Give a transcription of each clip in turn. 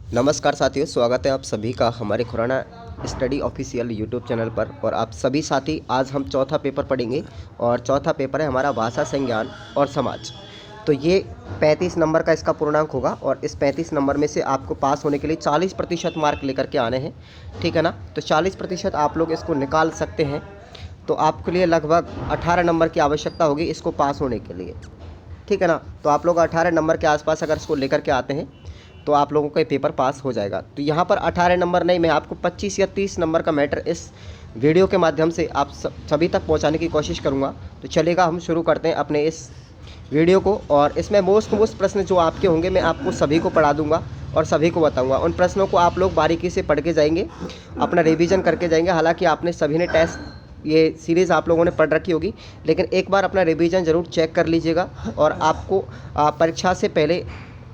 नमस्कार साथियों, स्वागत है आप सभी का हमारे Khurana study official YouTube channel पर। और आप सभी साथी, आज हम चौथा पेपर पढ़ेंगे और चौथा पेपर है हमारा भाषा, संज्ञान और समाज। तो ये 35 नंबर का इसका पूर्णांक होगा और इस 35 नंबर में से आपको पास होने के लिए 40% मार्क लेकर के आने हैं, ठीक है ना। तो 40% आप लोग इसको निकाल सकते हैं, तो आपके लिए लगभग 18 नंबर की आवश्यकता होगी इसको पास होने के लिए, ठीक है ना। तो आप लोग 18 नंबर के आसपास अगर इसको लेकर के आते हैं तो आप लोगों का पेपर पास हो जाएगा। तो यहाँ पर 18 नंबर नहीं, मैं आपको 25 या 30 नंबर का मैटर इस वीडियो के माध्यम से आप सभी तक पहुँचाने की कोशिश करूँगा। तो चलेगा, हम शुरू करते हैं अपने इस वीडियो को। और इसमें मोस्ट प्रश्न जो आपके होंगे मैं आपको सभी को पढ़ा दूँगा और सभी को बताऊँगा। उन प्रश्नों को आप लोग बारीकी से पढ़ के जाएंगे, अपना रिविज़न करके जाएंगे। हालाँकि आपने सभी ने टेस्ट ये सीरीज़ आप लोगों ने पढ़ रखी होगी, लेकिन एक बार अपना रिवीजन ज़रूर चेक कर लीजिएगा और आपको परीक्षा से पहले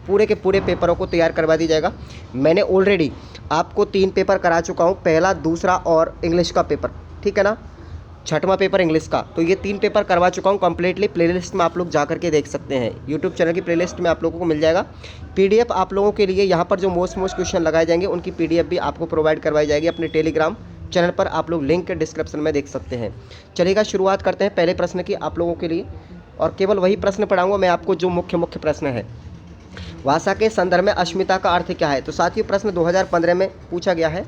पूरे के पूरे पेपरों को तैयार करवा दी जाएगा। मैंने ऑलरेडी आपको 3 पेपर करा चुका हूँ, पहला, दूसरा और इंग्लिश का पेपर, ठीक है ना, 6वां पेपर इंग्लिश का। तो ये 3 पेपर करवा चुका हूँ कम्प्लीटली। प्लेलिस्ट में आप लोग जा करके देख सकते हैं, यूट्यूब चैनल की प्लेलिस्ट में आप लोगों को मिल जाएगा। PDF आप लोगों के लिए यहाँ पर जो मोस्ट क्वेश्चन लगाए जाएंगे उनकी PDF भी आपको प्रोवाइड करवाई जाएगी अपने टेलीग्राम चैनल पर। आप लोग लिंक के डिस्क्रिप्शन में देख सकते हैं। चलिएगा, शुरुआत करते हैं पहले प्रश्न की आप लोगों के लिए, और केवल वही प्रश्न पढ़ाऊंगा मैं आपको जो मुख्य प्रश्न है। भाषा के संदर्भ में अस्मिता का अर्थ क्या है? तो साथियों, प्रश्न 2015 में पूछा गया है।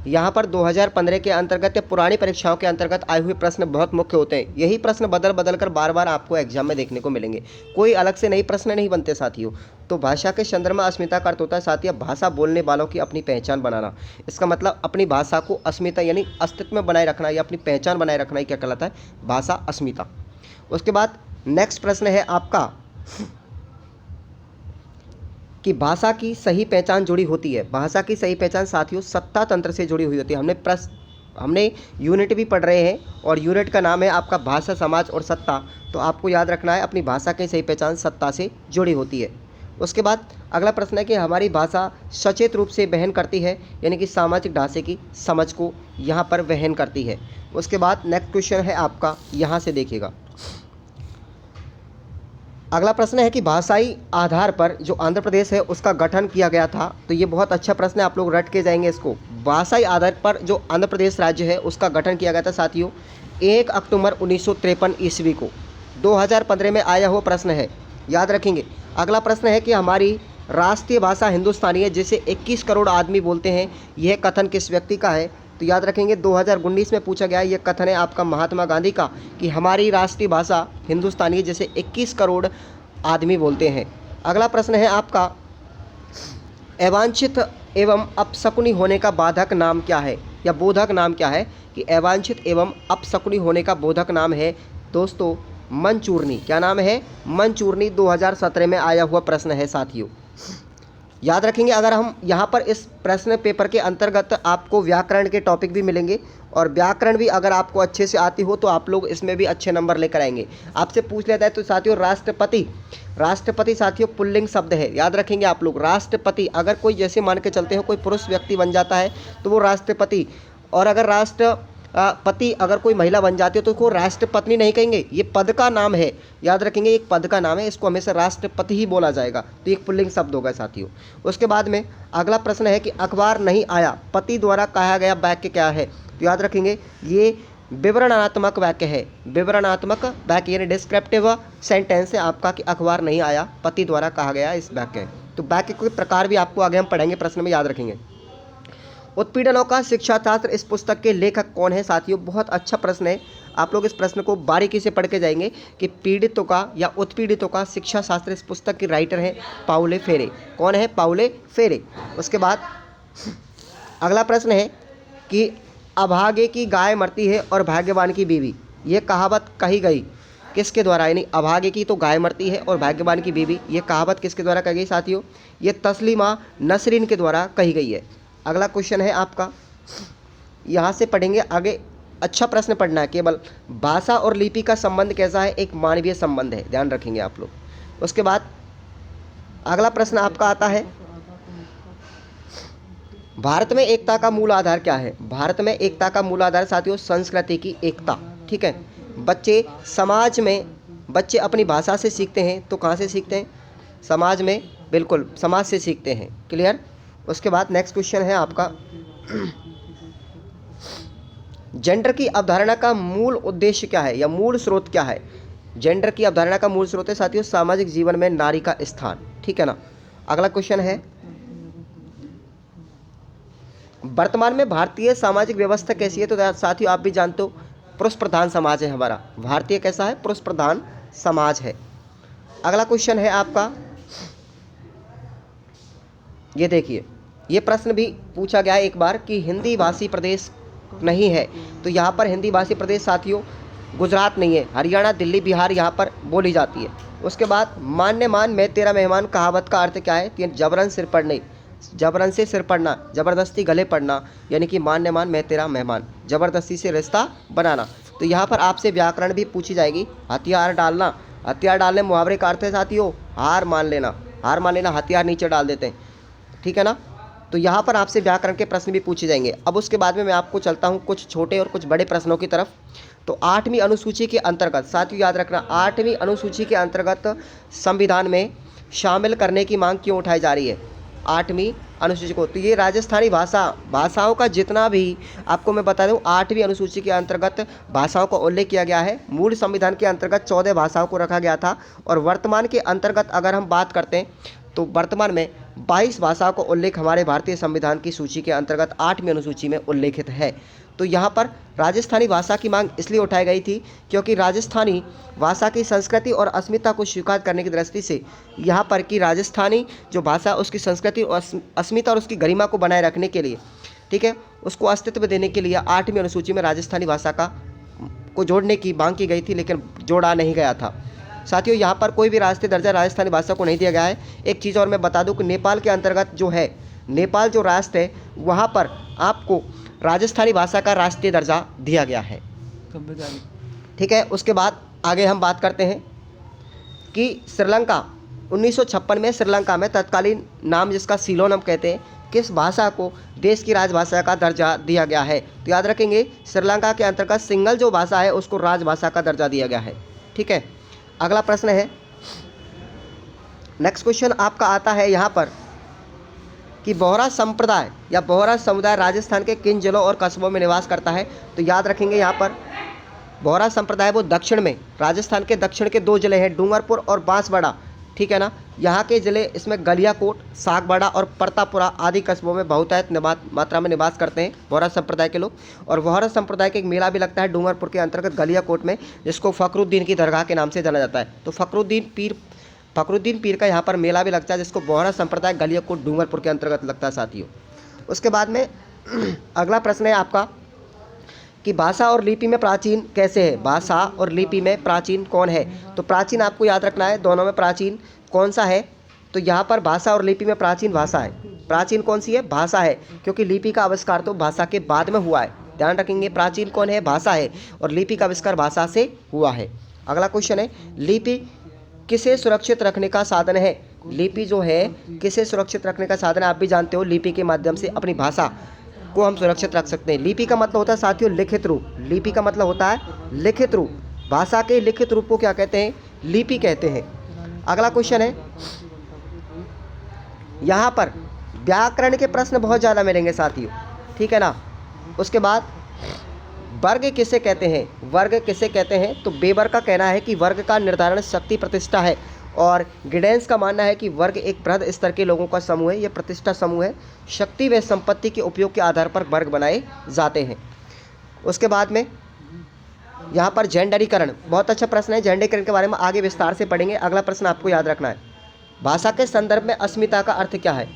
यहाँ पर 2015 के अंतर्गत या पुरानी परीक्षाओं के अंतर्गत आए हुए प्रश्न बहुत मुख्य होते हैं। यही प्रश्न बदल कर बार बार आपको एग्जाम में देखने को मिलेंगे, कोई अलग से नई प्रश्न नहीं बनते साथियों। तो भाषा के संदर्भ में अस्मिता का अर्थ होता है साथियों, भाषा बोलने वालों की अपनी पहचान बनाना। इसका मतलब अपनी भाषा को अस्मिता यानी अस्तित्व में बनाए रखना या अपनी पहचान बनाए रखना ही क्या कहलाता है? भाषा अस्मिता। उसके बाद नेक्स्ट प्रश्न है आपका कि भाषा की सही पहचान जुड़ी होती है। भाषा की सही पहचान साथियों सत्ता तंत्र से जुड़ी हुई होती है। हमने यूनिट भी पढ़ रहे हैं और यूनिट का नाम है आपका भाषा, समाज और सत्ता। तो आपको याद रखना है अपनी भाषा की सही पहचान सत्ता से जुड़ी होती है। उसके बाद अगला प्रश्न है कि हमारी भाषा सचेत रूप से वहन करती है, यानी कि सामाजिक ढांचे की समझ को यहाँ पर वहन करती है। उसके बाद नेक्स्ट क्वेश्चन है आपका, यहाँ से देखिएगा। अगला प्रश्न है कि भाषाई आधार पर जो आंध्र प्रदेश है उसका गठन किया गया था। तो ये बहुत अच्छा प्रश्न है, आप लोग रट के जाएंगे इसको। भाषाई आधार पर जो आंध्र प्रदेश राज्य है उसका गठन किया गया था साथियों 1 अक्टूबर 1953 ईस्वी को। 2015 में आया हुआ प्रश्न है, याद रखेंगे। अगला प्रश्न है कि हमारी राष्ट्रीय भाषा हिंदुस्तानी है जिसे 21 करोड़ आदमी बोलते हैं, यह कथन किस व्यक्ति का है? तो याद रखेंगे 2019 में पूछा गया ये कथन है आपका महात्मा गांधी का, कि हमारी राष्ट्रीय भाषा हिंदुस्तानी है जिसे 21 करोड़ आदमी बोलते हैं। अगला प्रश्न है आपका, अवांछित एवं अपशकुनी होने का बाधक नाम क्या है या बोधक नाम क्या है? कि अवांछित एवं अपशकुनी होने का बोधक नाम है दोस्तों मनचूरनी। क्या नाम है? मनचूरनी। 2017 में आया हुआ प्रश्न है साथियों, याद रखेंगे। अगर हम यहाँ पर इस प्रश्न पेपर के अंतर्गत आपको व्याकरण के टॉपिक भी मिलेंगे, और व्याकरण भी अगर आपको अच्छे से आती हो तो आप लोग इसमें भी अच्छे नंबर लेकर आएंगे। आपसे पूछ लेता है तो साथियों राष्ट्रपति साथियों पुल्लिंग शब्द है, याद रखेंगे आप लोग। राष्ट्रपति अगर कोई, जैसे मान के चलते हो कोई पुरुष व्यक्ति बन जाता है तो वो राष्ट्रपति, और अगर राष्ट्रपति अगर कोई महिला बन जाती है तो उसको राष्ट्रपत्नी नहीं कहेंगे, ये पद का नाम है, याद रखेंगे। एक पद का नाम है, इसको हमेशा राष्ट्रपति ही बोला जाएगा। तो एक पुल्लिंग शब्द होगा साथियों। उसके बाद में अगला प्रश्न है कि अखबार नहीं आया पति द्वारा कहा गया वाक्य क्या है? तो याद रखेंगे ये विवरणात्मक वाक्य है। विवरणात्मक वाक्य यानी डिस्क्रिप्टिव सेंटेंस है आपका, कि अखबार नहीं आया पति द्वारा कहा गया इस वाक्य। तो वाक्य के प्रकार भी आपको आगे हम पढ़ेंगे, प्रश्न में याद रखेंगे। उत्पीड़नों का शिक्षा शास्त्र, इस पुस्तक के लेखक कौन है साथियों? बहुत अच्छा प्रश्न है, आप लोग इस प्रश्न को बारीकी से पढ़ के जाएंगे कि पीड़ितों का या उत्पीड़ितों का शिक्षा शास्त्र, इस पुस्तक के राइटर हैं पाउले फेरे। कौन है? पाउले फेरे। उसके बाद अगला प्रश्न है कि अभागे की गाय मरती है और भाग्यवान की बीवी, ये कहावत कही गई किसके द्वारा? यानी अभागे की तो गाय मरती है और भाग्यवान की बीवी, ये कहावत किसके द्वारा कही गई साथियों? ये तस्लीमा नसरीन के द्वारा कही गई है। अगला क्वेश्चन है आपका, यहाँ से पढ़ेंगे आगे। अच्छा प्रश्न पढ़ना है केवल। भाषा और लिपि का संबंध कैसा है? एक मानवीय संबंध है, ध्यान रखेंगे आप लोग। उसके बाद अगला प्रश्न आपका आता है, भारत में एकता का मूल आधार क्या है? भारत में एकता का मूल आधार साथियों संस्कृति की एकता, ठीक है। बच्चे अपनी भाषा से सीखते हैं, तो कहाँ से सीखते हैं? समाज में, बिल्कुल समाज से सीखते हैं, क्लियर। उसके बाद नेक्स्ट क्वेश्चन है आपका, जेंडर की अवधारणा का मूल उद्देश्य क्या है या मूल स्रोत क्या है? जेंडर की अवधारणा का मूल स्रोत है साथियों सामाजिक जीवन में नारी का स्थान, ठीक है ना। अगला क्वेश्चन है, वर्तमान में भारतीय सामाजिक व्यवस्था कैसी है? तो साथियों आप भी जानते हो पुरुष प्रधान समाज है हमारा, भारतीय कैसा है? पुरुष प्रधान समाज है। अगला क्वेश्चन है आपका, ये देखिए, ये प्रश्न भी पूछा गया है एक बार कि हिंदी भाषी प्रदेश नहीं है, तो यहाँ पर हिंदी भाषी प्रदेश साथियों गुजरात नहीं है, हरियाणा, दिल्ली, बिहार यहाँ पर बोली जाती है। उसके बाद मान्य मान मैं तेरा मेहमान कहावत का अर्थ क्या है? तो जबरन सिर पड़ने, जबरन से सिर पड़ना, ज़बरदस्ती गले पड़ना, यानी कि मान्य मान मैं तेरा मेहमान, ज़बरदस्ती से रिश्ता बनाना। तो यहाँ पर आपसे व्याकरण भी पूछी जाएगी। हथियार डालना, हथियार डालने मुहावरे का अर्थ है साथियों हार मान लेना, हार मान लेना, हथियार नीचे डाल देते हैं, ठीक है ना। तो यहाँ पर आपसे व्याकरण के प्रश्न भी पूछे जाएंगे। अब उसके बाद में मैं आपको चलता हूँ कुछ छोटे और कुछ बड़े प्रश्नों की तरफ। तो 8वीं अनुसूची के अंतर्गत साथियों याद रखना, 8वीं अनुसूची के अंतर्गत संविधान में शामिल करने की मांग क्यों उठाई जा रही है? 8वीं अनुसूची को, तो ये राजस्थानी भाषाओं का जितना भी आपको मैं बता दूं, 8वीं अनुसूची के अंतर्गत भाषाओं का उल्लेख किया गया है। मूल संविधान के अंतर्गत 14 भाषाओं को रखा गया था, और वर्तमान के अंतर्गत अगर हम बात करते हैं तो वर्तमान में 22 भाषाओं का उल्लेख हमारे भारतीय संविधान की सूची के अंतर्गत 8वीं अनुसूची में उल्लेखित है। तो यहाँ पर राजस्थानी भाषा की मांग इसलिए उठाई गई थी क्योंकि राजस्थानी भाषा की संस्कृति और अस्मिता को स्वीकार करने की दृष्टि से यहाँ पर की राजस्थानी जो भाषा उसकी संस्कृति और अस्मिता और उसकी गरिमा को बनाए रखने के लिए, ठीक है, उसको अस्तित्व देने के लिए 8वीं अनुसूची में राजस्थानी भाषा को जोड़ने की मांग की गई थी, लेकिन जोड़ा नहीं गया था। साथियों यहाँ पर कोई भी राष्ट्रीय दर्जा राजस्थानी भाषा को नहीं दिया गया है। एक चीज़ और मैं बता दूं कि नेपाल के अंतर्गत जो है, नेपाल जो राष्ट्र है वहाँ पर आपको राजस्थानी भाषा का राष्ट्रीय दर्जा दिया गया है, ठीक है। उसके बाद आगे हम बात करते हैं कि श्रीलंका 1956 में श्रीलंका में तत्कालीन नाम जिसका सीलोन कहते हैं, किस भाषा को देश की राजभाषा का दर्जा दिया गया है? तो याद रखेंगे श्रीलंका के अंतर्गत सिंगल जो भाषा है उसको राजभाषा का दर्जा दिया गया है, ठीक है। अगला प्रश्न है, नेक्स्ट क्वेश्चन आपका आता है यहाँ पर कि बोहरा संप्रदाय या बोहरा समुदाय राजस्थान के किन जिलों और कस्बों में निवास करता है? तो याद रखेंगे यहाँ पर बोहरा संप्रदाय वो दक्षिण में, राजस्थान के दक्षिण के 2 जिले हैं डूंगरपुर और बांसवाड़ा, ठीक है ना। यहाँ के जिले इसमें गलियाकोट, सागवाड़ा और परतापुरा आदि कस्बों में बहुतायत मात्रा में निवास करते हैं बोहरा संप्रदाय के लोग। और बोहरा संप्रदाय का एक मेला भी लगता है डूंगरपुर के अंतर्गत गलियाकोट में, जिसको फखरुद्दीन की दरगाह के नाम से जाना जाता है। तो फखरुद्दीन पीर का यहाँ पर मेला भी लगता है, जिसको बोहरा संप्रदाय गलियाकोट डूंगरपुर के अंतर्गत लगता है साथियों। उसके बाद में अगला प्रश्न है आपका कि भाषा और लिपि में प्राचीन कैसे है? भाषा और लिपि में प्राचीन कौन है? तो प्राचीन आपको याद रखना है, दोनों में प्राचीन कौन सा है? तो यहाँ पर भाषा और लिपि में प्राचीन भाषा है। प्राचीन कौन सी है? भाषा है, क्योंकि लिपि का आविष्कार तो भाषा के बाद में हुआ है। ध्यान रखेंगे, प्राचीन कौन है? भाषा है, और लिपि का आविष्कार भाषा से हुआ है। अगला क्वेश्चन है, लिपि किसे सुरक्षित रखने का साधन है? लिपि जो है किसे सुरक्षित रखने का साधन है? आप भी जानते हो लिपि के माध्यम से अपनी भाषा को हम सुरक्षित रख सकते हैं। लिपि का मतलब होता है साथियों लिखित रूप, लिपि का मतलब होता है लिखित रूप। भाषा के लिखित रूप को क्या कहते हैं? लिपि कहते हैं। अगला क्वेश्चन है, यहाँ पर व्याकरण के प्रश्न बहुत ज़्यादा मिलेंगे साथियों, ठीक है ना। उसके बाद वर्ग किसे कहते हैं? वर्ग किसे कहते हैं? तो बेबर का कहना है कि वर्ग का निर्धारण शक्ति प्रतिष्ठा है, और गिडेंस का मानना है कि वर्ग एक बृहद स्तर के लोगों का समूह है, यह प्रतिष्ठा समूह है। शक्ति व संपत्ति के उपयोग के आधार पर वर्ग बनाए जाते हैं। उसके बाद में यहाँ पर जेंडरीकरण, बहुत अच्छा प्रश्न है। जेंडरीकरण के बारे में आगे विस्तार से पढ़ेंगे। अगला प्रश्न आपको याद रखना है, भाषा के संदर्भ में अस्मिता का अर्थ क्या है?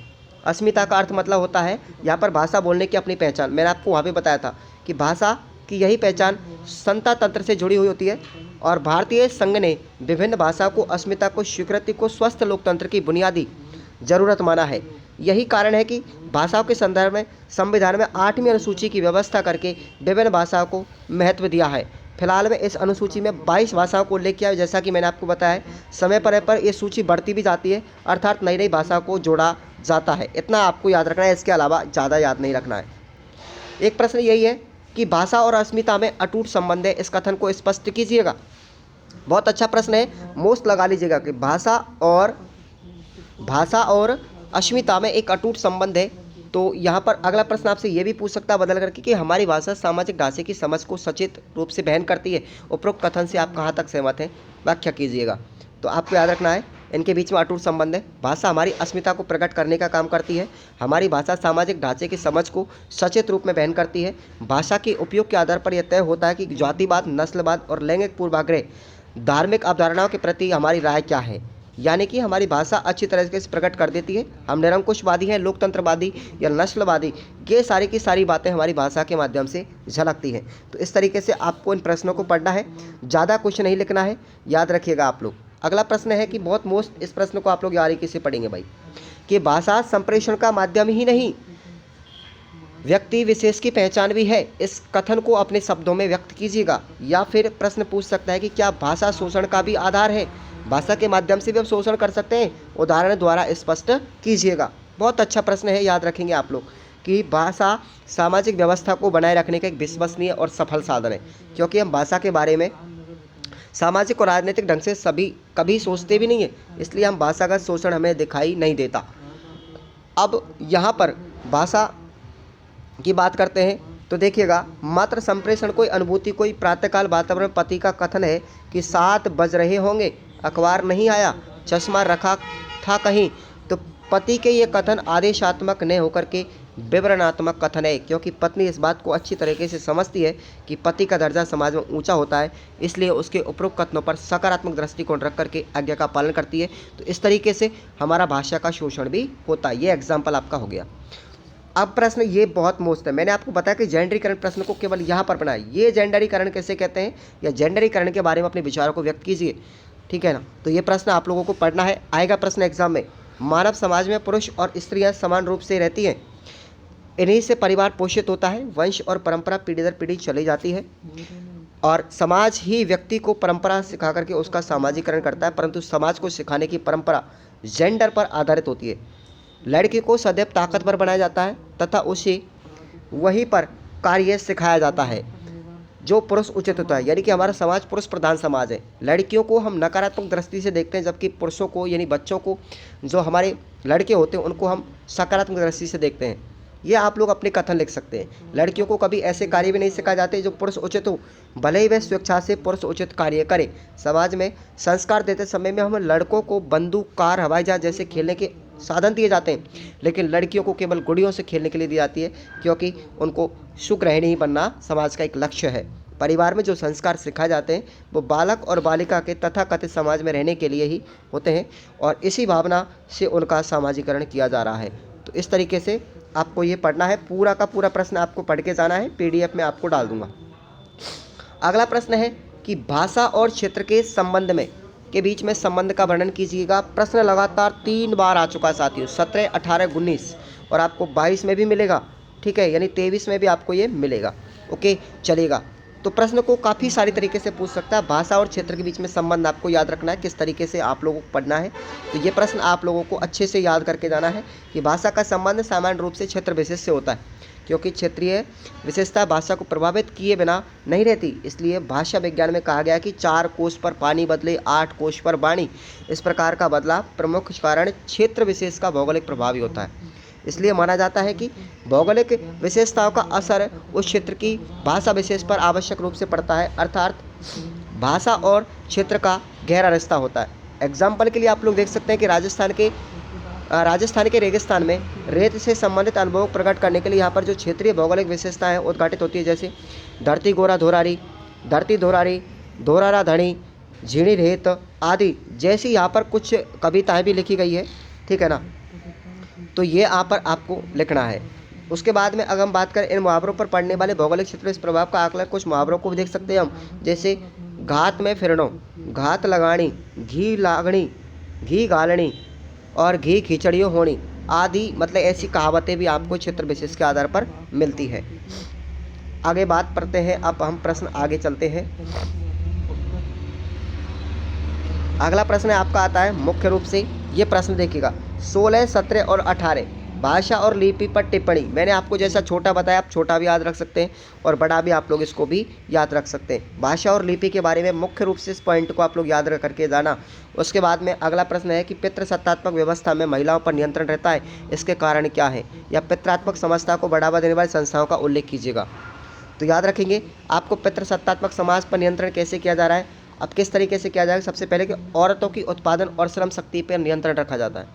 अस्मिता का अर्थ मतलब होता है यहाँ पर भाषा बोलने की अपनी पहचान। मैंने आपको वहाँ भी बताया था कि भाषा की यही पहचान संता तंत्र से जुड़ी हुई होती है, और भारतीय संघ ने विभिन्न भाषाओं को अस्मिता को स्वीकृति को स्वस्थ लोकतंत्र की बुनियादी जरूरत माना है। यही कारण है कि भाषाओं के संदर्भ में संविधान में 8वीं अनुसूची की व्यवस्था करके विभिन्न भाषाओं को महत्व दिया है। फिलहाल में इस अनुसूची में 22 भाषाओं को उल्लेख किया है। जैसा कि मैंने आपको बताया, समय पर ये सूची बढ़ती भी जाती है, अर्थात नई नई भाषाओं को जोड़ा जाता है। इतना आपको याद रखना है, इसके अलावा ज़्यादा याद नहीं रखना है। एक प्रश्न यही है कि भाषा और अस्मिता में अटूट संबंध है, इस कथन को स्पष्ट कीजिएगा। बहुत अच्छा प्रश्न है, मोस्ट लगा लीजिएगा कि भाषा और अस्मिता में एक अटूट संबंध है, तो यहाँ पर अगला प्रश्न आपसे ये भी पूछ सकता है बदल करके कि हमारी भाषा सामाजिक ढांचे की समझ को सचेत रूप से बहन करती है। उपरोक्त कथन से आप कहाँ तक सहमत हैं, व्याख्या कीजिएगा। तो आपको याद रखना है इनके बीच में अटूट संबंध है। भाषा हमारी अस्मिता को प्रकट करने का काम करती है। हमारी भाषा सामाजिक ढांचे की समझ को सचेत रूप में बहन करती है। भाषा के उपयोग के आधार पर यह तय होता है कि जातिवाद, नस्लवाद और लैंगिक पूर्वाग्रह धार्मिक अवधारणाओं के प्रति हमारी राय क्या है। यानी कि हमारी भाषा अच्छी तरीके से प्रकट कर देती है हम निरंकुशवादी हैं, लोकतंत्रवादी या नस्लवादी, ये सारी की सारी बातें हमारी भाषा के माध्यम से झलकती हैं। तो इस तरीके से आपको इन प्रश्नों को पढ़ना है, ज़्यादा कुछ नहीं लिखना है, याद रखिएगा आप लोग। अगला प्रश्न है कि बहुत मोस्ट, इस प्रश्न को आप लोग बारीकी से पढ़ेंगे भाई, कि भाषा संप्रेषण का माध्यम ही नहीं व्यक्ति विशेष की पहचान भी है। इस कथन को अपने शब्दों में व्यक्त कीजिएगा। या फिर प्रश्न पूछ सकता है कि क्या भाषा शोषण का भी आधार है, भाषा के माध्यम से भी हम शोषण कर सकते हैं, उदाहरण द्वारा स्पष्ट कीजिएगा। बहुत अच्छा प्रश्न है, याद रखेंगे आप लोग कि भाषा सामाजिक व्यवस्था को बनाए रखने का एक विश्वसनीय और सफल साधन है, क्योंकि हम भाषा के बारे में सामाजिक और राजनीतिक ढंग से सभी कभी सोचते भी नहीं है, इसलिए हम भाषागत शोषण हमें दिखाई नहीं देता। अब यहाँ पर भाषा की बात करते हैं तो देखिएगा, मात्र संप्रेषण कोई अनुभूति, कोई प्रातःकाल वातावरण, पति का कथन है कि 7 बज रहे होंगे, अखबार नहीं आया, चश्मा रखा था कहीं, तो पति के ये कथन आदेशात्मक न होकर के विवरणात्मक कथन है, क्योंकि पत्नी इस बात को अच्छी तरीके से समझती है कि पति का दर्जा समाज में ऊंचा होता है, इसलिए उसके उपरोक्त कथनों पर सकारात्मक दृष्टिकोण रख करके आज्ञा का पालन करती है। तो इस तरीके से हमारा भाषा का शोषण भी होता है। ये एग्जाम्पल आपका हो गया। अब प्रश्न ये बहुत मोस्ट है, मैंने आपको बताया कि जेंडरीकरण प्रश्न को केवल यहाँ पर पढ़ना है। ये जेंडरीकरण कैसे कहते हैं या जेंडरीकरण के बारे में अपने विचारों को व्यक्त कीजिए, ठीक है ना। तो ये प्रश्न आप लोगों को पढ़ना है, आएगा प्रश्न एग्जाम में। मानव समाज में पुरुष और स्त्रियां समान रूप से रहती हैं, इन्हीं से परिवार पोषित होता है, वंश और परंपरा पीढ़ी दर पीढ़ी चली जाती है, और समाज ही व्यक्ति को परंपरा सिखा करके उसका सामाजिकरण करता है, परंतु समाज को सिखाने की परंपरा जेंडर पर आधारित होती है। लड़के को सदैव ताकतवर बनाया जाता है तथा उसे वहीं पर कार्य सिखाया जाता है जो पुरुष उचित होता है। यानी कि हमारा समाज पुरुष प्रधान समाज है। लड़कियों को हम नकारात्मक दृष्टि से देखते हैं, जबकि पुरुषों को यानी बच्चों को, जो हमारे लड़के होते हैं, उनको हम सकारात्मक दृष्टि से देखते हैं। ये आप लोग अपने कथन लिख सकते हैं। लड़कियों को कभी ऐसे कार्य भी नहीं सिखाए जाते जो पुरुष उचित हो, भले ही वह स्वेच्छा से पुरुष उचित कार्य करे। समाज में संस्कार देते समय में हम लड़कों को बंदूक, कार, हवाई जहाज जैसे खेलने के साधन दिए जाते हैं, लेकिन लड़कियों को केवल गुड़ियों से खेलने के लिए दी जाती है, क्योंकि उनको सुगृहिणी ही बनना समाज का एक लक्ष्य है। परिवार में जो संस्कार सिखाए जाते हैं वो बालक और बालिका के तथाकथित समाज में रहने के लिए ही होते हैं, और इसी भावना से उनका सामाजिकरण किया जा रहा है। तो इस तरीके से आपको ये पढ़ना है, पूरा का पूरा प्रश्न आपको पढ़ के जाना है, पीडीएफ में आपको डाल दूंगा। अगला प्रश्न है कि भाषा और क्षेत्र के संबंध में के बीच में संबंध का वर्णन कीजिएगा। प्रश्न लगातार 3 बार आ चुका है साथियों, 17, 18, 19 और आपको 22 में भी मिलेगा, ठीक है, यानी 23 में भी आपको ये मिलेगा। ओके, चलेगा। तो प्रश्न को काफ़ी सारी तरीके से पूछ सकता है। भाषा और क्षेत्र के बीच में संबंध आपको याद रखना है, किस तरीके से आप लोगों को पढ़ना है। तो ये प्रश्न आप लोगों को अच्छे से याद करके जाना है कि भाषा का संबंध सामान्य रूप से क्षेत्र विशेष से होता है, क्योंकि क्षेत्रीय विशेषता भाषा को प्रभावित किए बिना नहीं रहती। इसलिए भाषा विज्ञान में कहा गया कि 4 कोश पर पानी बदले 8 कोश पर वाणी। इस प्रकार का बदलाव प्रमुख कारण क्षेत्र विशेष का भौगोलिक प्रभाव ही होता है। इसलिए माना जाता है कि भौगोलिक विशेषताओं का असर उस क्षेत्र की भाषा विशेष पर आवश्यक रूप से पड़ता है, अर्थात भाषा और क्षेत्र का गहरा रिश्ता होता है। एग्जाम्पल के लिए आप लोग देख सकते हैं कि राजस्थान के रेगिस्तान में रेत से संबंधित अनुभव प्रकट करने के लिए यहाँ पर जो क्षेत्रीय भौगोलिक विशेषताएं उद्घाटित होती है, जैसे धरती गोरा धोरारी, धरती धोरारी, धोरारा धनी, झीणी रेत आदि जैसी यहाँ पर कुछ कविताएं भी लिखी गई है, ठीक है ना। तो ये यहाँ पर आपको लिखना है। उसके बाद में अगर हम बात करें इन मुहावरों पर पड़ने वाले भौगोलिक क्षेत्र इस प्रभाव का आकलन, कुछ मुहावरों को भी देख सकते हैं हम, जैसे घात में फिरनो, घात लगानी, घी लागनी, घी गालनी और घी खिचड़ियों होनी आदि, मतलब ऐसी कहावतें भी आपको क्षेत्र विशेष के आधार पर मिलती है। आगे बात करते हैं, अब हम प्रश्न आगे चलते हैं। अगला प्रश्न आपका आता है मुख्य रूप से, ये प्रश्न देखिएगा 16, 17 और 18 भाषा और लिपि पर टिप्पणी। मैंने आपको जैसा छोटा बताया, आप छोटा भी याद रख सकते हैं और बड़ा भी आप लोग इसको भी याद रख सकते हैं। भाषा और लिपि के बारे में मुख्य रूप से इस पॉइंट को आप लोग याद रख करके जाना। उसके बाद में अगला प्रश्न है कि पितृसत्तात्मक व्यवस्था में महिलाओं पर नियंत्रण रहता है, इसके कारण क्या है, या पितृत्मक समझता को बढ़ावा देने वाली संस्थाओं का उल्लेख कीजिएगा। तो याद रखेंगे आपको पितृसत्तात्मक समाज पर नियंत्रण कैसे किया जा रहा है। अब किस तरीके से किया जाएगा, सबसे पहले कि औरतों की उत्पादन और श्रम शक्ति पर नियंत्रण रखा जाता है।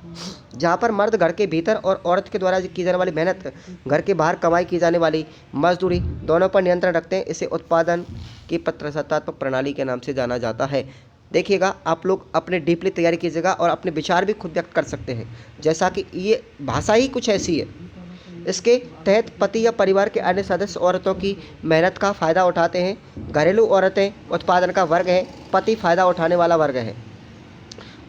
जहाँ पर मर्द घर के भीतर और औरत के द्वारा की जाने वाली मेहनत, घर के बाहर कमाई की जाने वाली मजदूरी, दोनों पर नियंत्रण रखते हैं। इसे उत्पादन की पितृसत्तात्मक प्रणाली के नाम से जाना जाता है। देखिएगा आप लोग अपने डीपली तैयारी कीजिएगा और अपने विचार भी खुद व्यक्त कर सकते हैं। जैसा कि ये भाषा ही कुछ ऐसी है, इसके तहत पति या परिवार के अन्य सदस्य औरतों की मेहनत का फ़ायदा उठाते हैं। घरेलू औरतें उत्पादन का वर्ग है, पति फ़ायदा उठाने वाला वर्ग है।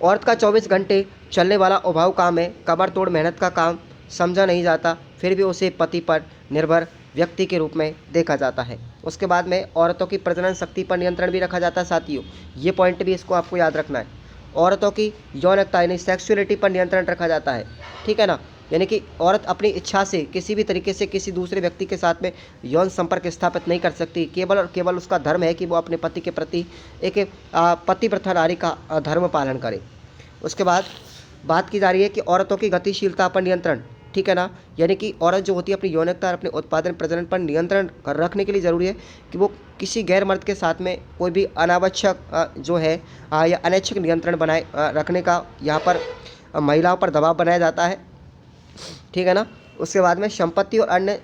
औरत का 24 घंटे चलने वाला उबाऊ काम है, कमर तोड़ मेहनत का काम समझा नहीं जाता, फिर भी उसे पति पर निर्भर व्यक्ति के रूप में देखा जाता है। उसके बाद में औरतों की प्रजनन शक्ति पर नियंत्रण भी रखा जाता है साथियों, ये पॉइंट भी इसको आपको याद रखना है। औरतों की यौनता यानी सेक्सुअलिटी पर नियंत्रण रखा जाता है, ठीक है ना। यानी कि औरत अपनी इच्छा से किसी भी तरीके से किसी दूसरे व्यक्ति के साथ में यौन संपर्क स्थापित नहीं कर सकती। केवल और केवल उसका धर्म है कि वो अपने पति के प्रति एक पतिव्रता नारी का धर्म पालन करे। उसके बाद बात की जा रही है कि औरतों की गतिशीलता पर नियंत्रण, ठीक है ना। यानी कि औरत जो होती है अपनी यौनता और अपने उत्पादन प्रजनन पर नियंत्रण रखने के लिए ज़रूरी है कि वो किसी गैर मर्द के साथ में कोई भी अनावश्यक जो है या अनैच्छिक नियंत्रण बनाए रखने का यहाँ पर महिलाओं पर दबाव बनाया जाता है, ठीक है ना। उसके बाद में संपत्ति और अन्य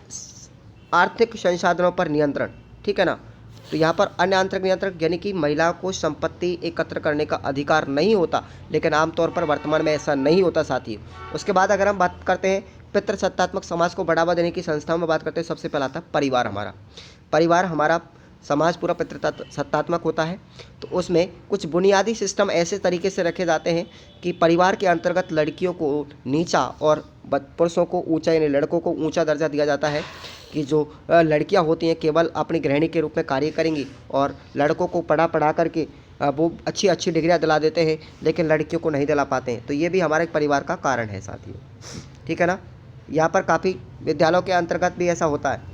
आर्थिक संसाधनों पर नियंत्रण, ठीक है ना। तो यहाँ पर अन्य आंतरिक नियंत्रण यानी कि महिलाओं को संपत्ति एकत्र करने का अधिकार नहीं होता, लेकिन आमतौर पर वर्तमान में ऐसा नहीं होता साथी। उसके बाद अगर हम बात करते हैं पितृसत्तात्मक समाज को बढ़ावा देने की संस्थाओं में बात करते हैं, सबसे पहला आता है परिवार हमारा समाज पूरा पितृसत्तात्मक होता है। तो उसमें कुछ बुनियादी सिस्टम ऐसे तरीके से रखे जाते हैं कि परिवार के अंतर्गत लड़कियों को नीचा और पुरुषों को ऊंचा यानी लड़कों को ऊंचा दर्जा दिया जाता है कि जो लड़कियां होती हैं केवल अपनी गृहिणी के रूप में कार्य करेंगी और लड़कों को पढ़ा करके वो अच्छी डिग्रियां दिला देते हैं, लेकिन लड़कियों को नहीं दिला पाते हैं। तो ये भी हमारे परिवार का कारण है साथियों, ठीक है ना। यहाँ पर काफ़ी विद्यालयों के अंतर्गत भी ऐसा होता है।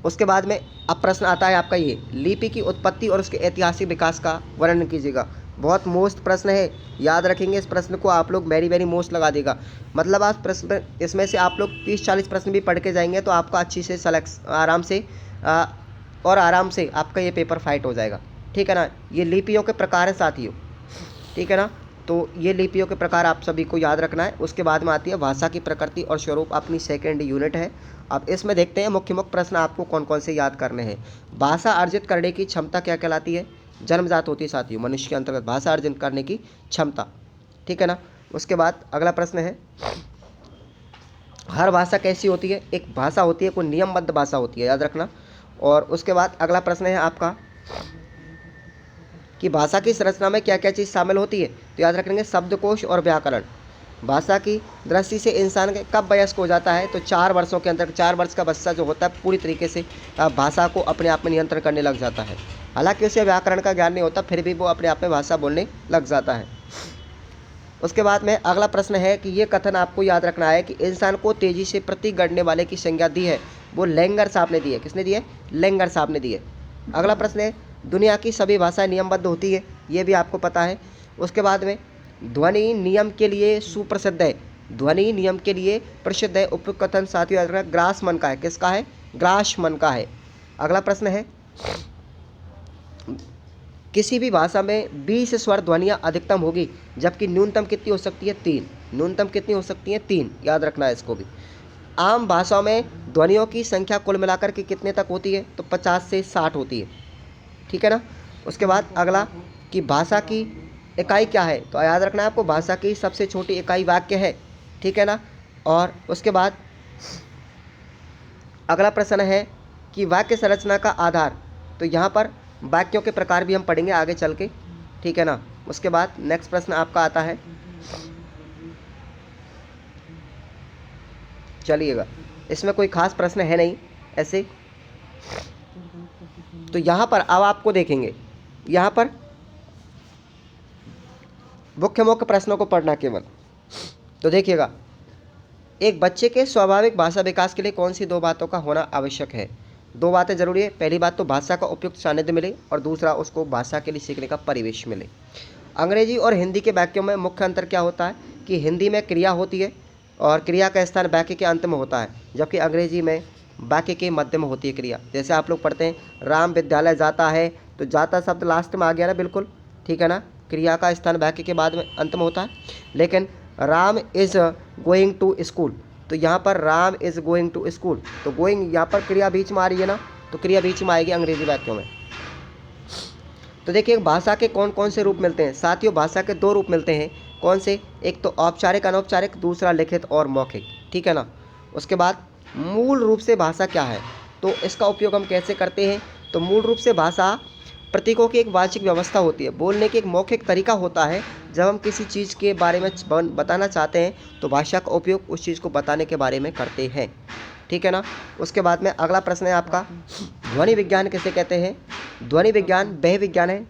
उसके बाद में अब प्रश्न आता है आपका ये, लिपि की उत्पत्ति और उसके ऐतिहासिक विकास का वर्णन कीजिएगा। बहुत मोस्ट प्रश्न है, याद रखेंगे इस प्रश्न को आप लोग वेरी मोस्ट लगा देगा। मतलब आप प्रश्न इसमें से आप लोग 30-40 प्रश्न भी पढ़ के जाएंगे तो आपका अच्छी से आराम से आपका ये पेपर फाइट हो जाएगा, ठीक है ना। ये लिपियों के प्रकार है साथियों, ठीक है ना। तो ये लिपियों के प्रकार आप सभी को याद रखना है। उसके बाद में आती है भाषा की प्रकृति और स्वरूप, अपनी सेकेंड यूनिट है। अब इसमें देखते हैं मुख्य प्रश्न आपको कौन कौन से याद करने हैं। भाषा अर्जित करने की क्षमता क्या कहलाती है, जन्मजात होती है साथियों, मनुष्य के अंतर्गत भाषा अर्जित करने की क्षमता, ठीक है ना। उसके बाद अगला प्रश्न है, हर भाषा कैसी होती है, एक भाषा होती है कोई नियमबद्ध भाषा होती है, याद रखना। और उसके बाद अगला प्रश्न है आपका कि भाषा की संरचना में क्या क्या चीज़ शामिल होती है। तो याद रखेंगे शब्दकोश और व्याकरण। भाषा की दृष्टि से इंसान के कब वयस्क हो जाता है, तो 4 वर्षों के अंदर 4 वर्ष का बच्चा जो होता है पूरी तरीके से भाषा को अपने आप में नियंत्रण करने लग जाता है। हालांकि उसे व्याकरण का ज्ञान नहीं होता, फिर भी वो अपने आप में भाषा बोलने लग जाता है। उसके बाद में अगला प्रश्न है कि ये कथन आपको याद रखना है कि इंसान को तेज़ी से प्रति गढ़ने वाले की संज्ञा दी है, वो लेंगर साहब ने दी है। किसने दी है, लेंगर साहब ने दी है। अगला प्रश्न है, दुनिया की सभी भाषाएं नियमबद्ध होती है, ये भी आपको पता है। उसके बाद में ध्वनि नियम के लिए सुप्रसिद्ध है, ध्वनि नियम के लिए प्रसिद्ध है। उपयुक्त कथन साथियों याद रखना ग्रासमन का है, किसका है, ग्रासमन का है। अगला प्रश्न है, किसी भी भाषा में 20 स्वर ध्वनियाँ अधिकतम होगी, जबकि न्यूनतम कितनी हो सकती है, 3। न्यूनतम कितनी हो सकती है, 3, याद रखना है इसको भी। आम भाषाओं में ध्वनियों की संख्या कुल मिलाकर के कितने तक होती है, तो 50 से 60 होती है, ठीक है ना। उसके बाद अगला कि भाषा की इकाई क्या है, तो याद रखना है आपको भाषा की सबसे छोटी इकाई वाक्य है, ठीक है ना। और उसके बाद अगला प्रश्न है कि वाक्य संरचना का आधार, तो यहाँ पर वाक्यों के प्रकार भी हम पढ़ेंगे आगे चल के, ठीक है ना। उसके बाद नेक्स्ट प्रश्न आपका आता है, चलिएगा इसमें कोई खास प्रश्न है नहीं ऐसे। तो यहाँ पर अब आपको देखेंगे, यहाँ पर मुख्य प्रश्नों को पढ़ना केवल। तो देखिएगा एक बच्चे के स्वाभाविक भाषा विकास के लिए कौन सी दो बातों का होना आवश्यक है? दो बातें जरूरी है। पहली बात तो भाषा का उपयुक्त सानिध्य मिले और दूसरा उसको भाषा के लिए सीखने का परिवेश मिले। अंग्रेजी और हिंदी के वाक्यों में मुख्य अंतर क्या होता है कि हिंदी में क्रिया होती है और क्रिया का स्थान वाक्य के अंत में होता है, जबकि अंग्रेजी में वाक्य के मध्य में होती है क्रिया। जैसे आप लोग पढ़ते हैं राम विद्यालय जाता है, तो जाता शब्द लास्ट में आ गया ना, बिल्कुल ठीक है ना, क्रिया का स्थान वाक्य के बाद में अंत में होता है। लेकिन Ram is going to school, तो यहाँ पर Ram is going to school, तो गोइंग यहाँ पर क्रिया बीच में आ रही है ना, तो क्रिया बीच में आएगी अंग्रेजी वाक्यों में। तो देखिए भाषा के कौन कौन से रूप मिलते हैं साथियों? भाषा के दो रूप मिलते हैं। कौन से? एक तो औपचारिक अनौपचारिक, दूसरा लिखित और मौखिक, ठीक है ना। उसके बाद मूल रूप से भाषा क्या है, तो इसका उपयोग हम कैसे करते हैं? तो मूल रूप से भाषा प्रतीकों की एक वाचिक व्यवस्था होती है, बोलने की एक मौखिक तरीका होता है। जब हम किसी चीज़ के बारे में बताना चाहते हैं तो भाषा का उपयोग उस चीज़ को बताने के बारे में करते हैं, ठीक है ना। उसके बाद में अगला प्रश्न है आपका, ध्वनि विज्ञान किसे कहते हैं? ध्वनि विज्ञान वह विज्ञान है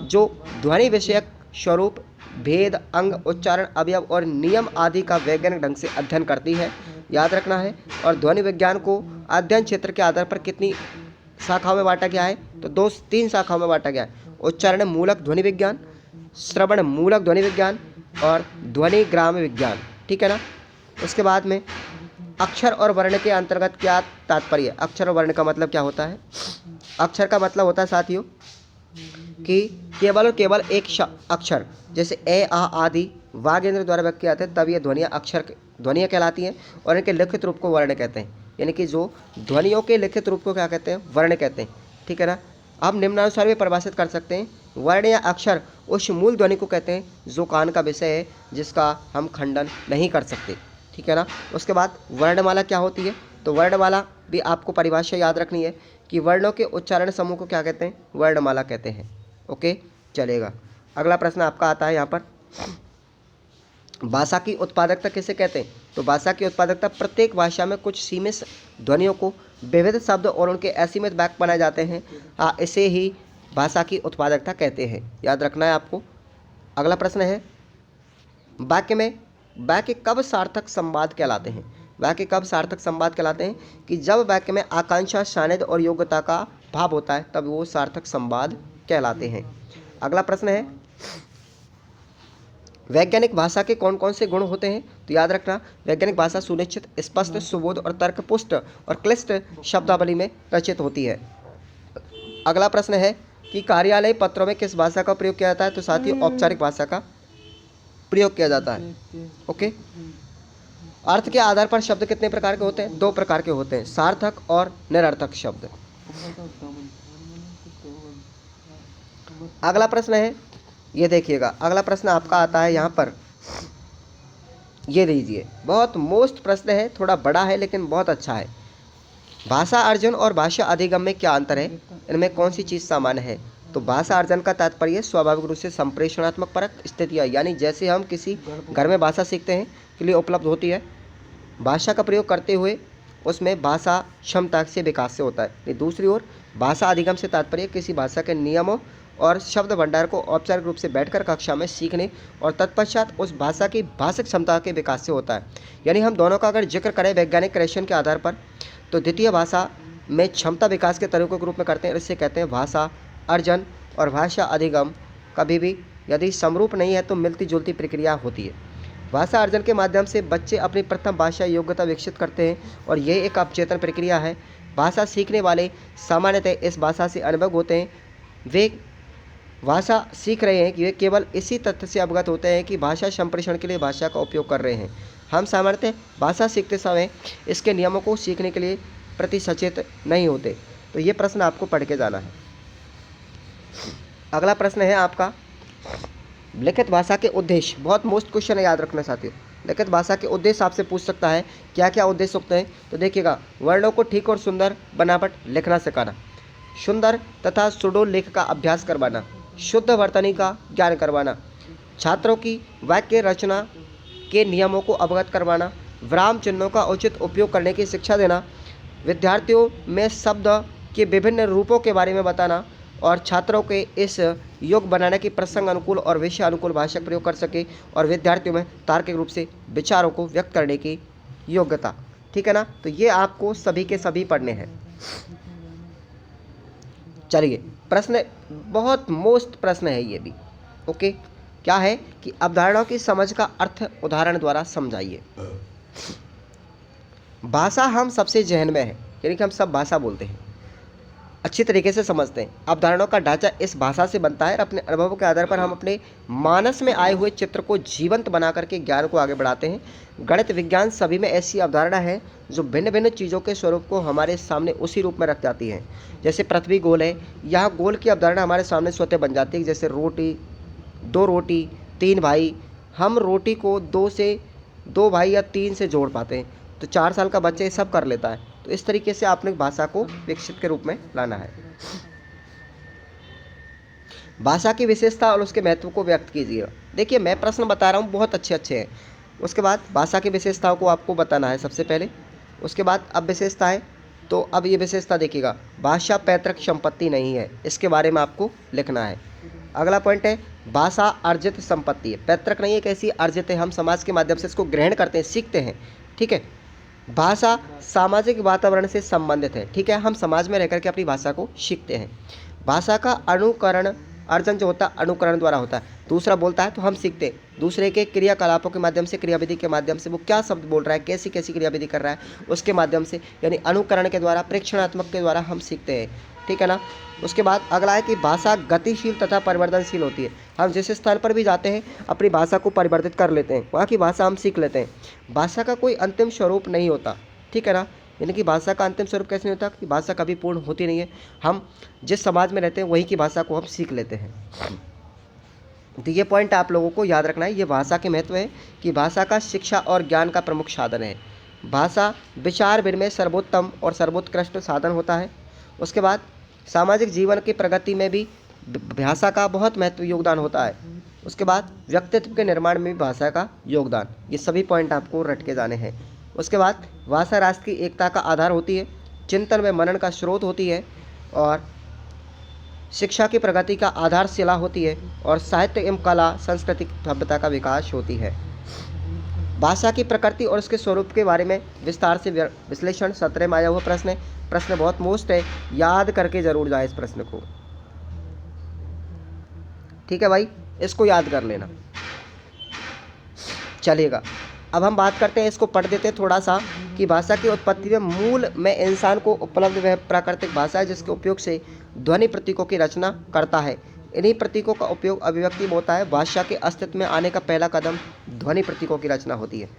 जो ध्वनि विषयक स्वरूप, भेद, अंग, उच्चारण, अवयव और नियम आदि का वैज्ञानिक ढंग से अध्ययन करती है, याद रखना है। और ध्वनि विज्ञान को अध्ययन क्षेत्र के आधार पर कितनी शाखाओं में बांटा गया है? तो तीन शाखाओं में बांटा गया है। उच्चारण मूलक ध्वनि विज्ञान, श्रवण मूलक ध्वनि विज्ञान और ध्वनि ग्राम विज्ञान, ठीक है ना। उसके बाद में अक्षर और वर्ण के अंतर्गत क्या तात्पर्य? अक्षर और वर्ण का मतलब क्या होता है? अक्षर का मतलब होता है साथियों कि केवल और केवल एक अक्षर, जैसे ए आ आदि वागेंद्र द्वारा व्यक्त किया जाता है, तब ये ध्वनियाँ कहलाती हैं और इनके लिखित रूप को वर्ण कहते हैं। यानी कि जो ध्वनियों के लिखित रूप को क्या कहते हैं? वर्ण कहते हैं, ठीक है ना। आप निम्नानुसार भी परिभाषित कर सकते हैं। वर्ण या अक्षर उस मूल ध्वनि को कहते हैं जो कान का विषय है, जिसका हम खंडन नहीं कर सकते, ठीक है ना। उसके बाद वर्णमाला क्या होती है? तो वर्णमाला भी आपको परिभाषा याद रखनी है कि वर्णों के उच्चारण समूह को क्या कहते हैं? वर्णमाला कहते हैं। ओके, चलेगा। अगला प्रश्न आपका आता है यहाँ पर, भाषा की उत्पादकता किसे कहते हैं? तो भाषा की उत्पादकता प्रत्येक भाषा में कुछ सीमित ध्वनियों को विविध शब्द और उनके असीमित वाक्य बनाए जाते हैं, इसे ही भाषा की उत्पादकता कहते हैं, याद रखना है आपको। अगला प्रश्न है, वाक्य कब सार्थक संवाद कहलाते हैं? वाक्य कब सार्थक संवाद कहलाते हैं? कि जब वाक्य में आकांक्षा, सानिध्य और योग्यता का भाव होता है, तब वो सार्थक संवाद कहलाते हैं। अगला प्रश्न है, वैज्ञानिक भाषा के कौन कौन से गुण होते हैं? तो याद रखना, वैज्ञानिक भाषा सुनिश्चित, स्पष्ट, सुबोध और तर्कपुष्ट और क्लिष्ट शब्दावली में रचित होती है। अगला प्रश्न है कि कार्यालय पत्रों में किस भाषा का प्रयोग किया जाता है? तो साथियों औपचारिक भाषा का प्रयोग किया जाता है। ओके, अर्थ के आधार पर शब्द कितने प्रकार के होते हैं? दो प्रकार के होते हैं, सार्थक और निरर्थक शब्द। अगला प्रश्न है, ये देखिएगा, अगला प्रश्न आपका आता है यहाँ पर, ये लीजिए, बहुत मोस्ट प्रश्न है, थोड़ा बड़ा है लेकिन बहुत अच्छा है। भाषा अर्जन और भाषा अधिगम में क्या अंतर है? इनमें कौन सी चीज़ सामान्य है? तो भाषा अर्जन का तात्पर्य स्वाभाविक रूप से संप्रेषणात्मक परक स्थितियाँ, यानी जैसे हम किसी घर में भाषा सीखते हैं के लिए उपलब्ध होती है, भाषा का प्रयोग करते हुए उसमें भाषा क्षमता से विकास से होता है। दूसरी ओर भाषा अधिगम से तात्पर्य किसी भाषा के नियमों और शब्द भंडार को औपचारिक रूप से बैठकर कक्षा में सीखने और तत्पश्चात उस भाषा की भाषिक क्षमता के विकास से होता है। यानी हम दोनों का अगर जिक्र करें वैज्ञानिक क्रेशन के आधार पर, तो द्वितीय भाषा में क्षमता विकास के तरीकों के रूप में करते हैं, इससे कहते हैं भाषा अर्जन। और भाषा अधिगम कभी भी यदि समरूप नहीं है तो मिलती जुलती प्रक्रिया होती है। भाषा अर्जन के माध्यम से बच्चे अपनी प्रथम भाषा योग्यता विकसित करते हैं और यह एक अवचेतन प्रक्रिया है। भाषा सीखने वाले सामान्यतः इस भाषा से अनुभव होते हैं, वे भाषा सीख रहे हैं कि वे केवल इसी तथ्य से अवगत होते हैं कि भाषा संप्रेषण के लिए भाषा का उपयोग कर रहे हैं। हम सामान्यतः भाषा सीखते समय इसके नियमों को सीखने के लिए प्रति सचेत नहीं होते। तो ये प्रश्न आपको पढ़ के जाना है। अगला प्रश्न है आपका, लिखित भाषा के उद्देश्य, बहुत मोस्ट क्वेश्चन है, याद रखना साथियों। लिखित भाषा के उद्देश्य आपसे पूछ सकता है, क्या क्या उद्देश्य होते हैं? तो देखिएगा, वर्णों को ठीक और सुंदर बनावट लिखना सिखाना, सुंदर तथा सुडोल लेख का अभ्यास करवाना, शुद्ध वर्तनी का ज्ञान करवाना, छात्रों की वाक्य रचना के नियमों को अवगत करवाना, विराम चिन्हों का उचित उपयोग करने की शिक्षा देना, विद्यार्थियों में शब्द के विभिन्न रूपों के बारे में बताना और छात्रों के इस योग बनाने की प्रसंग अनुकूल और विषय अनुकूल भाषा का प्रयोग कर सके और विद्यार्थियों में तार्किक रूप से विचारों को व्यक्त करने की योग्यता, ठीक है ना। तो ये आपको सभी के सभी पढ़ने हैं। चलिए, प्रश्न बहुत मोस्ट प्रश्न है ये भी। ओके, क्या है कि अवधारणाओं की समझ का अर्थ उदाहरण द्वारा समझाइए। भाषा हम सबसे जहन में है, यानी कि हम सब भाषा बोलते हैं, अच्छी तरीके से समझते हैं। अवधारणाओं का ढांचा इस भाषा से बनता है और अपने अनुभवों के आधार पर हम अपने मानस में आए हुए चित्र को जीवंत बना करके ज्ञान को आगे बढ़ाते हैं। गणित, विज्ञान सभी में ऐसी अवधारणा है जो भिन्न भिन्न चीज़ों के स्वरूप को हमारे सामने उसी रूप में रख जाती है। जैसे पृथ्वी गोल है, यहाँ गोल की अवधारणा हमारे सामने स्वतः बन जाती है। जैसे रोटी, दो रोटी, तीन भाई, हम रोटी को दो भाई या तीन से जोड़ पाते हैं, तो 4 साल का बच्चा ये सब कर लेता है। तो इस तरीके से आपने भाषा को विकसित के रूप में लाना है। भाषा की विशेषता और उसके महत्व को व्यक्त कीजिए। देखिए, मैं प्रश्न बता रहा हूँ, बहुत अच्छे अच्छे हैं। उसके बाद भाषा की विशेषताओं को आपको बताना है सबसे पहले। उसके बाद अब विशेषता है, तो अब ये विशेषता देखिएगा, भाषा पैतृक संपत्ति नहीं है, इसके बारे में आपको लिखना है। अगला पॉइंट है, भाषा अर्जित संपत्ति है, पैतृक नहीं है, कैसी अर्जित है, हम समाज के माध्यम से इसको ग्रहण करते हैं, सीखते हैं, ठीक है। भाषा सामाजिक वातावरण से संबंधित है, ठीक है, हम समाज में रहकर के अपनी भाषा को सीखते हैं। भाषा का अनुकरण, अर्जन जो होता है अनुकरण द्वारा होता है, दूसरा बोलता है तो हम सीखते हैं, दूसरे के क्रियाकलापों के माध्यम से, क्रियाविधि के माध्यम से, वो क्या शब्द बोल रहा है, कैसी कैसी क्रियाविधि कर रहा है, उसके माध्यम से, यानी अनुकरण के द्वारा, प्रेक्षणात्मक के द्वारा हम सीखते हैं, ठीक है ना। उसके बाद अगला है कि भाषा गतिशील तथा परिवर्तनशील होती है, हम जिस स्थल पर भी जाते हैं अपनी भाषा को परिवर्तित कर लेते हैं, वहाँ की भाषा हम सीख लेते हैं। भाषा का कोई अंतिम स्वरूप नहीं होता, ठीक है ना, यानी कि भाषा का अंतिम स्वरूप कैसे नहीं होता कि भाषा कभी पूर्ण होती नहीं है, हम जिस समाज में रहते हैं वहीं की भाषा को हम सीख लेते हैं। तो ये पॉइंट आप लोगों को याद रखना है, ये भाषा के महत्व है कि भाषा का शिक्षा और ज्ञान का प्रमुख साधन है। भाषा विचार विनिमय सर्वोत्तम और सर्वोत्कृष्ट साधन होता है। उसके बाद सामाजिक जीवन की प्रगति में भी भाषा का बहुत महत्व योगदान होता है। उसके बाद व्यक्तित्व के निर्माण में भी भाषा का योगदान, ये सभी पॉइंट आपको रट के जाने हैं। उसके बाद भाषा राष्ट्र की एकता का आधार होती है, चिंतन व मनन का स्रोत होती है, और शिक्षा की प्रगति का आधारशिला होती है, और साहित्य एवं कला सांस्कृतिक सभ्यता का विकास होती है। भाषा की प्रकृति और उसके स्वरूप के बारे में विस्तार से विश्लेषण 17 में आया हुआ प्रश्न है। प्रश्न बहुत मोस्ट है, याद करके जरूर जाए इस प्रश्न को, ठीक है भाई, इसको याद कर लेना। चलेगा, अब हम बात करते हैं, इसको पढ़ देते हैं थोड़ा सा, कि भाषा की उत्पत्ति में मूल में इंसान को उपलब्ध वह प्राकृतिक भाषा है जिसके उपयोग से ध्वनि प्रतीकों की रचना करता है। इन्हीं प्रतीकों का उपयोग अभिव्यक्ति में होता है। भाषा के अस्तित्व में आने का पहला कदम ध्वनि प्रतीकों की रचना होती है।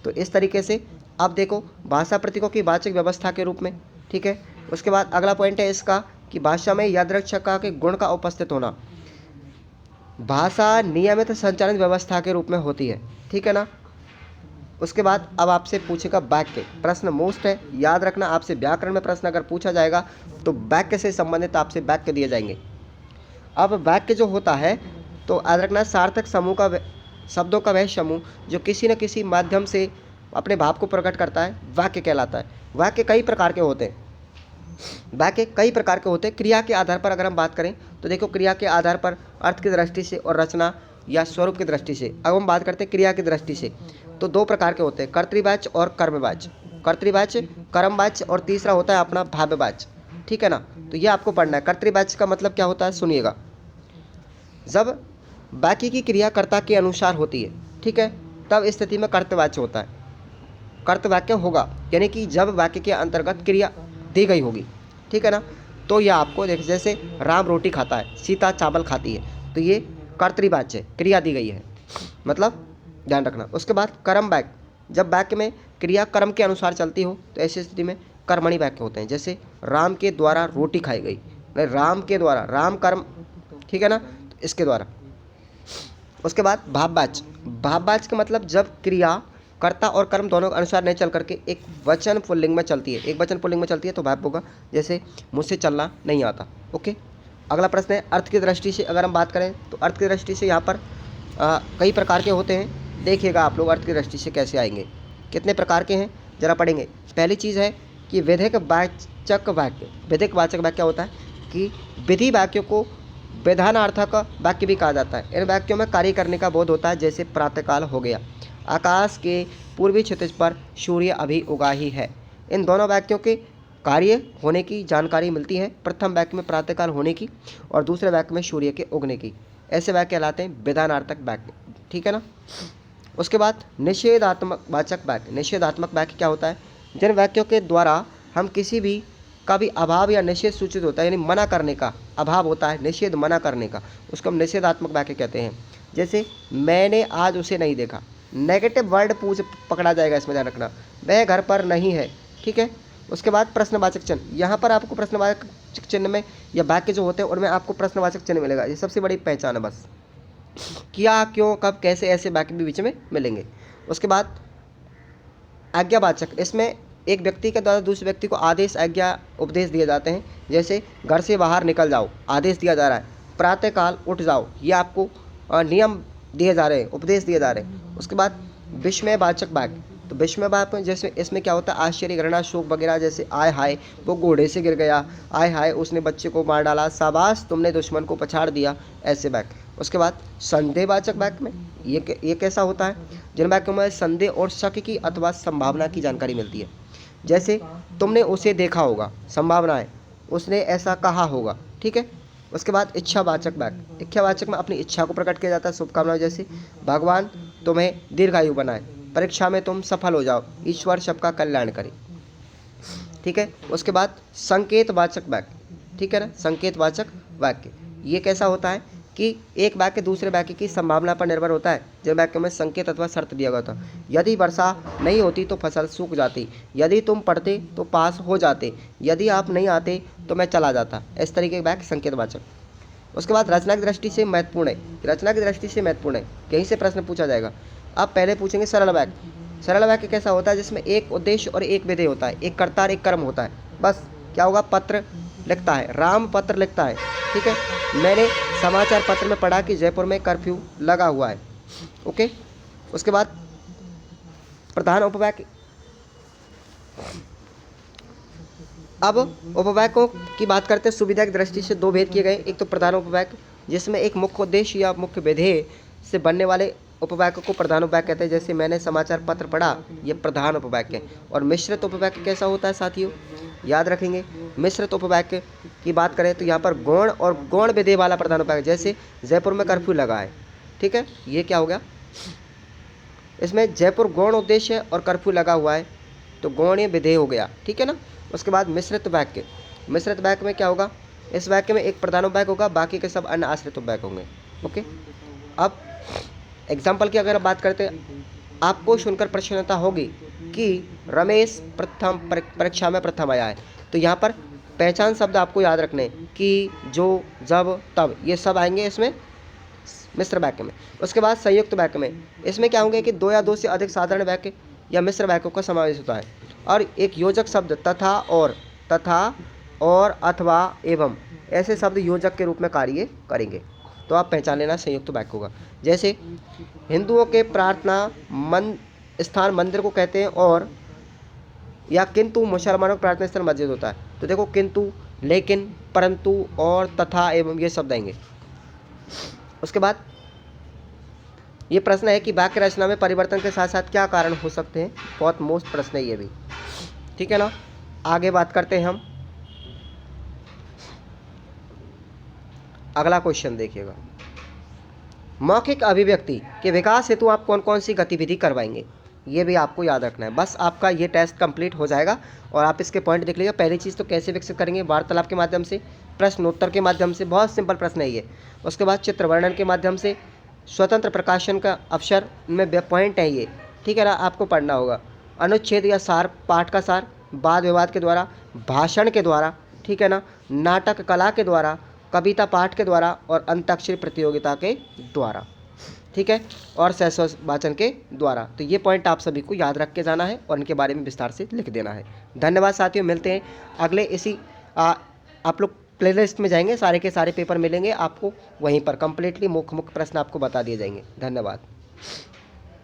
तो इस तरीके से अब देखो, भाषा प्रतीकों की वाचक व्यवस्था के रूप में, ठीक है। उसके बाद अगला पॉइंट है इसका कि भाषा में यादृच्छिकता के गुण का उपस्थित होना। भाषा नियमित संचालन व्यवस्था के रूप में होती है, ठीक है ना। उसके बाद अब आपसे पूछेगा वाक्य, प्रश्न मोस्ट है, याद रखना। आपसे व्याकरण में प्रश्न अगर पूछा जाएगा तो वाक्य से संबंधित आपसे वाक्य दिए जाएंगे। अब वाक्य जो होता है तो याद रखना, सार्थक समूह का शब्दों का वह समूह जो किसी न किसी माध्यम से अपने भाव को प्रकट करता है, वाक्य कहलाता है। वाक्य कई प्रकार के होते हैं, वाक्य कई प्रकार के होते हैं। क्रिया के आधार पर अगर हम बात करें तो देखो, क्रिया के आधार पर अर्थ की दृष्टि से और रचना या स्वरूप की दृष्टि से। अब हम बात करते हैं क्रिया की दृष्टि से, तो दो प्रकार के होते हैं, कर्तृवाच्य और कर्मवाच्य। कर्तृवाच्य, कर्मवाच्य, और तीसरा होता है अपना भाव्यवाच्य, ठीक है ना। तो ये आपको पढ़ना है। कर्तृवाच्य का मतलब क्या होता है, सुनिएगा। जब वाक्य की क्रिया कर्ता के अनुसार होती है, ठीक है, तब स्थिति में कर्तवाच्य होता है। कर्तवाक्य होगा यानी कि जब वाक्य के अंतर्गत क्रिया दी गई होगी, ठीक है ना। तो यह आपको देख, जैसे राम रोटी खाता है, सीता चावल खाती है, तो ये कर्तृवाच्य है, क्रिया दी गई है, मतलब ध्यान रखना। उसके बाद कर्म वाक्य, जब वाक्य में क्रिया कर्म के अनुसार चलती हो तो ऐसी स्थिति में कर्मणि वाक्य होते हैं। जैसे राम के द्वारा रोटी खाई गई, नहीं, राम के द्वारा, राम कर्म, ठीक है ना, तो इसके द्वारा। उसके बाद भाववाच्य, भाववाच्य का मतलब जब क्रिया कर्ता और कर्म दोनों के अनुसार नहीं चल करके एक वचन पुल्लिंग में चलती है, एक वचन पुल्लिंग में चलती है तो भाव होगा। जैसे मुझसे चलना नहीं आता। ओके, अगला प्रश्न है अर्थ की दृष्टि से। अगर हम बात करें तो अर्थ की दृष्टि से यहाँ पर कई प्रकार के होते हैं। देखिएगा आप लोग अर्थ की दृष्टि से कैसे आएंगे, कितने प्रकार के हैं जरा पढ़ेंगे। पहली चीज़ है कि विधिक वाचक वाक्य। विधिक वाचक वाक्य क्या होता है कि विधि वाक्यों को विधानार्थक वाक्य भी कहा जाता है। इन वाक्यों में कार्य करने का बोध होता है, जैसे प्रातःकाल हो गया, आकाश के पूर्वी क्षितिज पर सूर्य अभी उगा ही है। इन दोनों वाक्यों के कार्य होने की जानकारी मिलती है। प्रथम वाक्य में प्रातःकाल होने की और दूसरे वाक्य में सूर्य के उगने की। ऐसे वाक्य कहलाते हैं विधानार्थक वाक्य। ठीक है ना। उसके बाद निषेधात्मक वाचक वाक्य। निषेधात्मक वाक्य क्या होता है? जिन वाक्यों के द्वारा हम किसी भी का भी अभाव या निषेध सूचित होता है, यानी मना करने का अभाव होता है, निषेध मना करने का, उसको हम निषेधात्मक वाक्य कहते हैं। जैसे मैंने आज उसे नहीं देखा, नेगेटिव वर्ड पकड़ा जाएगा, इसमें ध्यान रखना। वह घर पर नहीं है। ठीक है। उसके बाद प्रश्नवाचक चिन्ह। यहाँ पर आपको प्रश्नवाचक चिन्ह में या वाक्य जो होते हैं उनमें आपको प्रश्नवाचक चिन्ह मिलेगा। ये सबसे बड़ी पहचान है बस। क्या, क्यों, कब, कैसे, ऐसे वाक्य भी बीच में मिलेंगे। उसके बाद आज्ञावाचक। इसमें एक व्यक्ति के द्वारा दूसरे व्यक्ति को आदेश, आज्ञा, उपदेश दिए जाते हैं। जैसे घर से बाहर निकल जाओ, आदेश दिया जा रहा है। प्रातःकाल उठ जाओ, ये आपको नियम दिए जा रहे हैं, उपदेश दिए जा रहे हैं। उसके बाद विस्मयवाचक वाक्य। तो विस्मयवाचक जैसे इसमें क्या होता है? आश्चर्य, घृणा, शोक वगैरह। जैसे आय हाय वो घोड़े से गिर गया, आय हाय उसने बच्चे को मार डाला, शाबाश तुमने दुश्मन को पछाड़ दिया, ऐसे वाक्य। उसके बाद संदेहवाचक वाक्य में ये कैसा होता है? जिन वाक्यों में संदेह और शक की अथवा संभावना की जानकारी मिलती है। जैसे तुमने उसे देखा होगा, संभावना है, उसने ऐसा कहा होगा। ठीक है। उसके बाद इच्छावाचक वाक्य। इच्छावाचक में अपनी इच्छा को प्रकट किया जाता है, शुभकामनाएं। जैसे भगवान तुम्हें दीर्घायु बनाए, परीक्षा में तुम सफल हो जाओ, ईश्वर सबका कल्याण करे। ठीक है। उसके बाद संकेतवाचक वाक्य। ठीक है ना। संकेतवाचक वाक्य ये कैसा होता है कि एक वाक्य दूसरे वाक्य की संभावना पर निर्भर होता है। जब वाक्य में संकेत अथवा शर्त दिया गया था, यदि वर्षा नहीं होती तो फसल सूख जाती, यदि तुम पढ़ते तो पास हो जाते, यदि आप नहीं आते तो मैं चला जाता। इस तरीके के वाक्य संकेतवाचक। उसके बाद रचना की दृष्टि से महत्वपूर्ण है। रचना की दृष्टि से महत्वपूर्ण है, कहीं से प्रश्न पूछा जाएगा। अब पहले पूछेंगे सरल वाक्य। सरल वाक्य कैसा होता है? जिसमें एक उद्देश्य और एक विधेय होता है, एक कर्ता और एक कर्म होता है। बस क्या होगा? पत्र लिखता है, राम पत्र लिखता है। ठीक है। मैंने समाचार पत्र में पढ़ा कि जयपुर में कर्फ्यू लगा हुआ है। ओके। उसके बाद प्रधान उपवाक्य। अब उपवाक्यों की बात करते हैं। सुविधा की दृष्टि से दो भेद किए गए। एक तो प्रधान उपवाक्य, जिसमें एक मुख्य उद्देश्य या मुख्य विधेय से बनने वाले उपवाक्य को प्रधान उपवाक्य कहते हैं। जैसे मैंने समाचार पत्र पढ़ा, ये प्रधान उपवाक्य है। और मिश्रित उपवाक्य कैसा होता है साथियों? याद रखेंगे, मिश्रित उपवाक्य की बात करें तो यहाँ पर गौण और गौण विधेय वाला प्रधान उपवाक्य। जैसे जयपुर में कर्फ्यू लगा है। ठीक है। ये क्या हो गया? इसमें जयपुर गौण उद्देश्य है और कर्फ्यू लगा हुआ है, तो गौण विधेय हो गया। ठीक है ना। उसके बाद मिश्रित वाक्य। मिश्रित वाक्य में क्या होगा? इस वाक्य में एक प्रधान उपवाक्य होगा, बाकी के सब अन्य आश्रित उपवाक्य होंगे। ओके। अब एग्जाम्पल की अगर बात करते हैं, आपको सुनकर प्रसन्नता होगी कि रमेश प्रथम परीक्षा में प्रथम आया है। तो यहाँ पर पहचान शब्द आपको याद रखने कि, जो, जब, तब, ये सब आएंगे इसमें मिश्र वाक्य में। उसके बाद संयुक्त वाक्य में इसमें क्या होंगे कि दो या दो से अधिक साधारण वाक्य या मिश्र वाक्यों का समावेश होता है। और एक योजक शब्द तथा और अथवा एवं ऐसे शब्द योजक के रूप में कार्य करेंगे। तो आप पहचान लेना संयुक्त वाक्य होगा। जैसे हिंदुओं के प्रार्थना स्थान मंदिर को कहते हैं, और या किंतु मुसलमानों का प्रार्थना स्थल मस्जिद होता है। तो देखो किंतु, लेकिन, परंतु और तथा एवं ये शब्द आएंगे। उसके बाद ये प्रश्न है कि वाक्य रचना में परिवर्तन के साथ साथ क्या कारण हो सकते हैं। बहुत मोस्ट प्रश्न है ये भी। ठीक है ना। आगे बात करते हैं हम। अगला क्वेश्चन देखिएगा। मौखिक अभिव्यक्ति के विकास हेतु आप कौन कौन सी गतिविधि करवाएंगे, ये भी आपको याद रखना है। बस आपका ये टेस्ट कंप्लीट हो जाएगा और आप इसके पॉइंट देख लीजिए। पहली चीज़ तो कैसे विकसित करेंगे? वार्तालाप के माध्यम से, प्रश्नोत्तर के माध्यम से, बहुत सिंपल प्रश्न है ये। उसके बाद चित्र वर्णन के माध्यम से, स्वतंत्र प्रकाशन का अवसर में पॉइंट है ये। ठीक है ना। आपको पढ़ना होगा। अनुच्छेद या सार, पाठ का सार, वाद विवाद के द्वारा, भाषण के द्वारा, ठीक है ना, नाटक कला के द्वारा, कविता पाठ के द्वारा और अंताक्षरी प्रतियोगिता के द्वारा। ठीक है। और सहस्त्रवाचन के द्वारा। तो ये पॉइंट आप सभी को याद रख के जाना है और इनके बारे में विस्तार से लिख देना है। धन्यवाद साथियों। मिलते हैं अगले इसी आप लोग प्लेलिस्ट में जाएंगे, सारे के सारे पेपर मिलेंगे आपको वहीं पर। कंप्लीटली मुख्य प्रश्न आपको बता दिए जाएंगे। धन्यवाद।